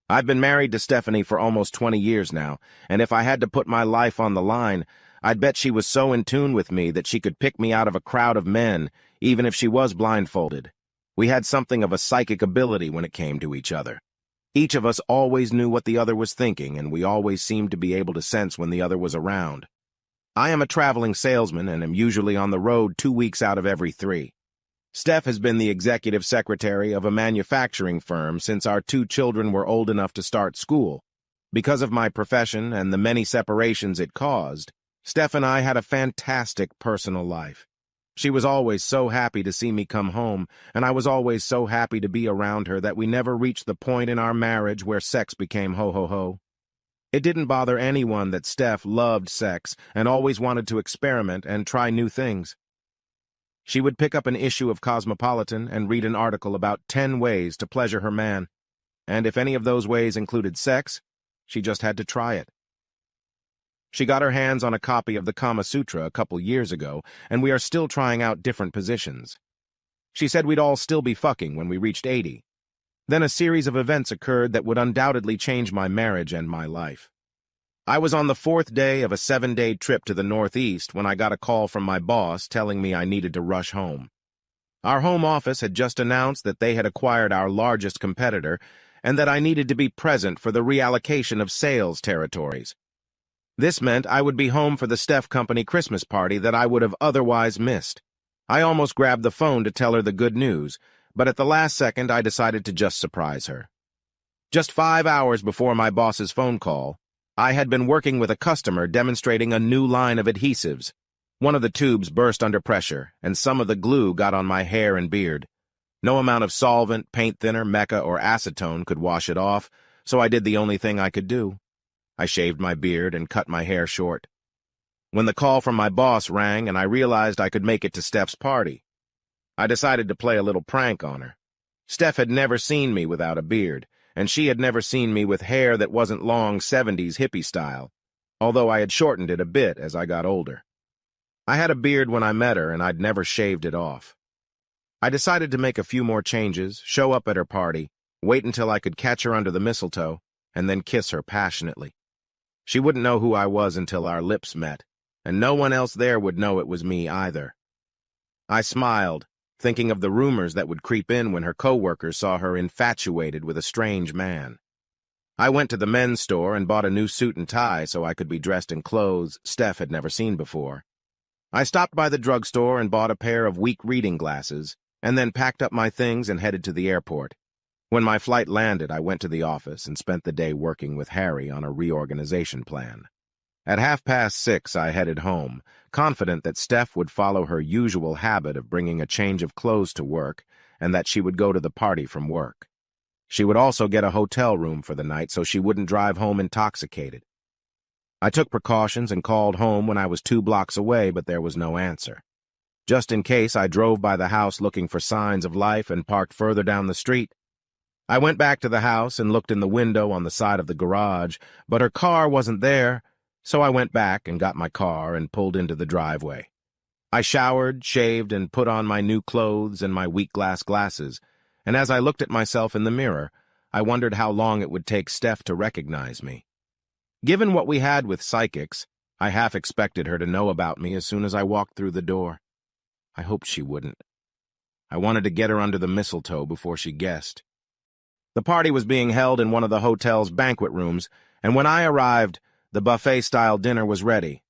I've been married to Stephanie for almost 20 years now, and if I had to put my life on the line, I'd bet she was so in tune with me that she could pick me out of a crowd of men, even if she was blindfolded. We had something of a psychic ability when it came to each other. Each of us always knew what the other was thinking, and we always seemed to be able to sense when the other was around. I am a traveling salesman and am usually on the road 2 weeks out of every 3. Steph has been the executive secretary of a manufacturing firm since our 2 children were old enough to start school. Because of my profession and the many separations it caused, Steph and I had a fantastic personal life. She was always so happy to see me come home, and I was always so happy to be around her that we never reached the point in our marriage where sex became ho-ho-ho. It didn't bother anyone that Steph loved sex and always wanted to experiment and try new things. She would pick up an issue of Cosmopolitan and read an article about 10 ways to pleasure her man, and if any of those ways included sex, she just had to try it. She got her hands on a copy of the Kama Sutra a couple years ago, and we are still trying out different positions. She said we'd all still be fucking when we reached 80. Then a series of events occurred that would undoubtedly change my marriage and my life. I was on the 4th day of a 7-day trip to the Northeast when I got a call from my boss telling me I needed to rush home. Our home office had just announced that they had acquired our largest competitor and that I needed to be present for the reallocation of sales territories. This meant I would be home for the Steph Company Christmas party that I would have otherwise missed. I almost grabbed the phone to tell her the good news, but at the last second I decided to just surprise her. Just 5 hours before my boss's phone call, I had been working with a customer demonstrating a new line of adhesives. One of the tubes burst under pressure, and some of the glue got on my hair and beard. No amount of solvent, paint thinner, mecha, or acetone could wash it off, so I did the only thing I could do. I shaved my beard and cut my hair short. When the call from my boss rang and I realized I could make it to Steph's party, I decided to play a little prank on her. Steph had never seen me without a beard, and she had never seen me with hair that wasn't long 70s hippie style, although I had shortened it a bit as I got older. I had a beard when I met her, and I'd never shaved it off. I decided to make a few more changes, show up at her party, wait until I could catch her under the mistletoe, and then kiss her passionately. She wouldn't know who I was until our lips met, and no one else there would know it was me either. I smiled, thinking of the rumors that would creep in when her co-workers saw her infatuated with a strange man. I went to the men's store and bought a new suit and tie so I could be dressed in clothes Steph had never seen before. I stopped by the drugstore and bought a pair of weak reading glasses, and then packed up my things and headed to the airport. When my flight landed, I went to the office and spent the day working with Harry on a reorganization plan. At 6:30, I headed home, confident that Steph would follow her usual habit of bringing a change of clothes to work and that she would go to the party from work. She would also get a hotel room for the night so she wouldn't drive home intoxicated. I took precautions and called home when I was 2 blocks away, but there was no answer. Just in case, I drove by the house looking for signs of life and parked further down the street. I went back to the house and looked in the window on the side of the garage, but her car wasn't there. So I went back and got my car and pulled into the driveway. I showered, shaved, and put on my new clothes and my weak glass glasses, and as I looked at myself in the mirror, I wondered how long it would take Steph to recognize me. Given what we had with psychics, I half expected her to know about me as soon as I walked through the door. I hoped she wouldn't. I wanted to get her under the mistletoe before she guessed. The party was being held in one of the hotel's banquet rooms, and when I arrived, the buffet-style dinner was ready.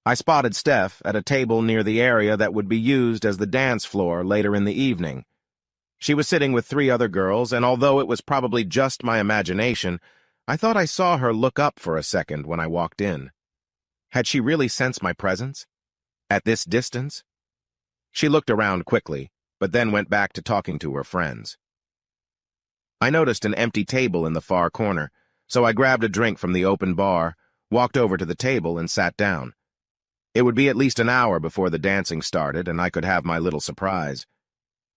I spotted Steph at a table near the area that would be used as the dance floor later in the evening. She was sitting with 3 other girls, and although it was probably just my imagination, I thought I saw her look up for a second when I walked in. Had she really sensed my presence? At this distance? She looked around quickly, but then went back to talking to her friends. I noticed an empty table in the far corner, so I grabbed a drink from the open bar, walked over to the table, and sat down. It would be at least an hour before the dancing started, and I could have my little surprise.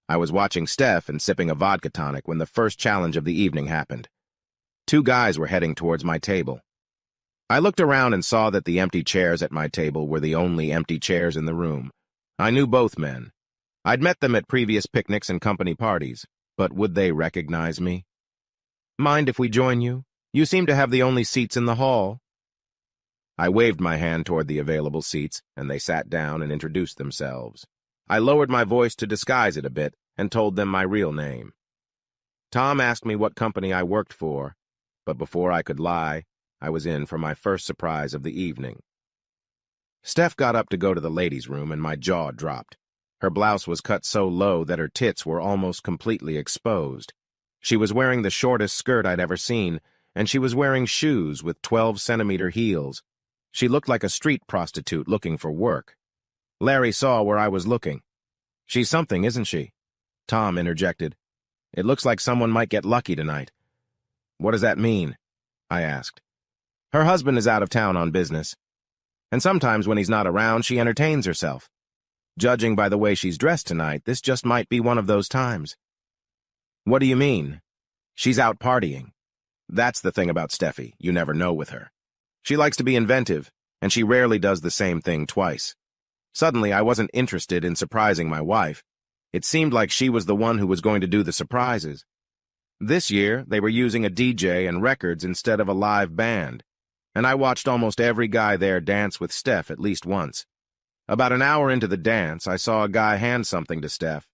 I was watching Steph and sipping a vodka tonic when the first challenge of the evening happened. 2 guys were heading towards my table. I looked around and saw that the empty chairs at my table were the only empty chairs in the room. I knew both men. I'd met them at previous picnics and company parties, but would they recognize me? Mind if we join you? You seem to have the only seats in the hall. I waved my hand toward the available seats, and they sat down and introduced themselves. I lowered my voice to disguise it a bit and told them my real name. Tom asked me what company I worked for, but before I could lie, I was in for my first surprise of the evening. Steph got up to go to the ladies' room, and my jaw dropped. Her blouse was cut so low that her tits were almost completely exposed. She was wearing the shortest skirt I'd ever seen, and she was wearing shoes with 12-centimeter heels. She looked like a street prostitute looking for work. Larry saw where I was looking. She's something, isn't she? Tom interjected. It looks like someone might get lucky tonight. What does that mean? I asked. Her husband is out of town on business, and sometimes when he's not around, she entertains herself. Judging by the way she's dressed tonight, this just might be one of those times. What do you mean? She's out partying. That's the thing about Steffi, you never know with her. She likes to be inventive, and she rarely does the same thing twice. Suddenly, I wasn't interested in surprising my wife. It seemed like she was the one who was going to do the surprises. This year, they were using a DJ and records instead of a live band, and I watched almost every guy there dance with Steph at least once. About an hour into the dance, I saw a guy hand something to Steph,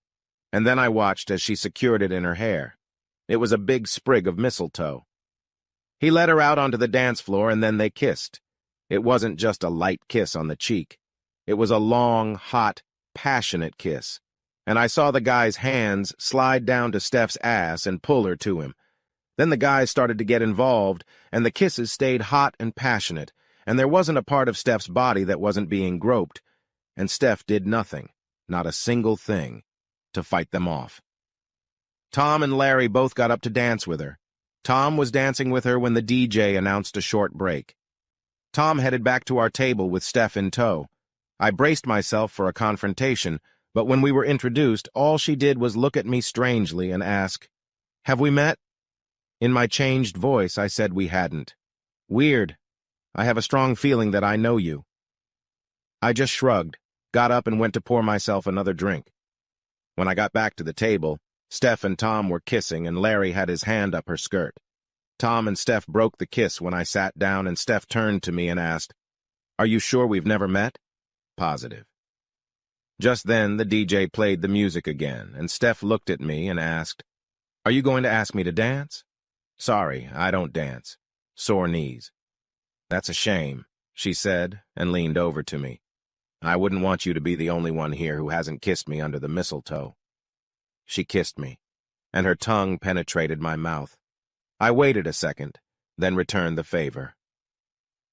and then I watched as she secured it in her hair. It was a big sprig of mistletoe. He led her out onto the dance floor, and then they kissed. It wasn't just a light kiss on the cheek. It was a long, hot, passionate kiss, and I saw the guy's hands slide down to Steph's ass and pull her to him. Then the guys started to get involved, and the kisses stayed hot and passionate, and there wasn't a part of Steph's body that wasn't being groped, and Steph did nothing, not a single thing, to fight them off. Tom and Larry both got up to dance with her. Tom was dancing with her when the DJ announced a short break. Tom headed back to our table with Steph in tow. I braced myself for a confrontation, but when we were introduced, all she did was look at me strangely and ask, "Have we met?" In my changed voice, I said we hadn't. "Weird. I have a strong feeling that I know you." I just shrugged, got up and went to pour myself another drink. When I got back to the table, Steph and Tom were kissing, and Larry had his hand up her skirt. Tom and Steph broke the kiss when I sat down, and Steph turned to me and asked, "Are you sure we've never met?" "Positive." Just then, the DJ played the music again, and Steph looked at me and asked, "Are you going to ask me to dance?" "Sorry, I don't dance. Sore knees." "That's a shame," she said, and leaned over to me. "I wouldn't want you to be the only one here who hasn't kissed me under the mistletoe." She kissed me, and her tongue penetrated my mouth. I waited a second, then returned the favor.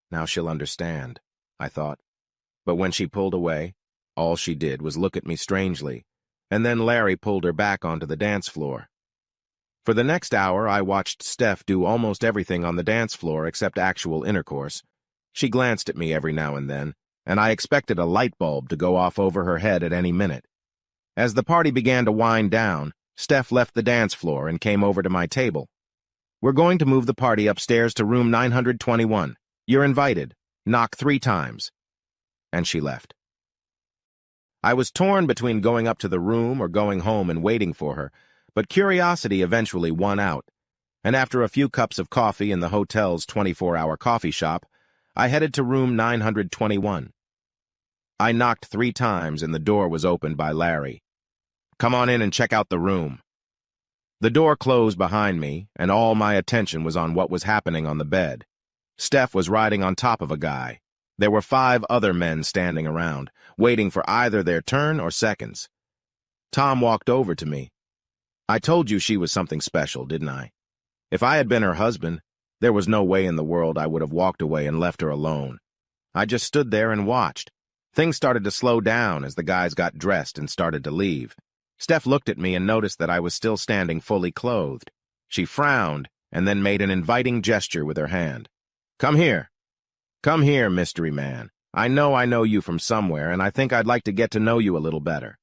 Now she'll understand, I thought. But when she pulled away, all she did was look at me strangely, and then Larry pulled her back onto the dance floor. For the next hour, I watched Steph do almost everything on the dance floor except actual intercourse. She glanced at me every now and then, and I expected a light bulb to go off over her head at any minute. As the party began to wind down, Steph left the dance floor and came over to my table. "We're going to move the party upstairs to room 921. You're invited. Knock 3 times." And she left. I was torn between going up to the room or going home and waiting for her, but curiosity eventually won out, and after a few cups of coffee in the hotel's 24-hour coffee shop, I headed to room 921. I knocked 3 times and the door was opened by Larry. "Come on in and check out the room." The door closed behind me, and all my attention was on what was happening on the bed. Steph was riding on top of a guy. There were 5 other men standing around, waiting for either their turn or seconds. Tom walked over to me. "I told you she was something special, didn't I? If I had been her husband, there was no way in the world I would have walked away and left her alone. I just stood there and watched. Things started to slow down as the guys got dressed and started to leave. Steph looked at me and noticed that I was still standing fully clothed. She frowned and then made an inviting gesture with her hand. "Come here. Come here, mystery man. I know you from somewhere, and I think I'd like to get to know you a little better."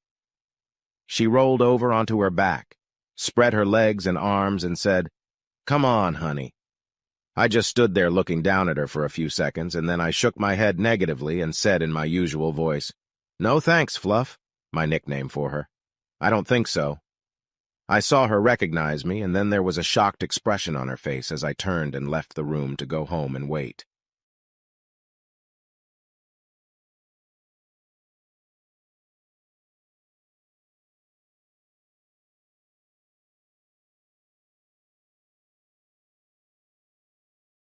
She rolled over onto her back, spread her legs and arms, and said, "Come on, honey." I just stood there looking down at her for a few seconds, and then I shook my head negatively and said in my usual voice, "No thanks, Fluff," my nickname for her. "I don't think so." I saw her recognize me, and then there was a shocked expression on her face as I turned and left the room to go home and wait.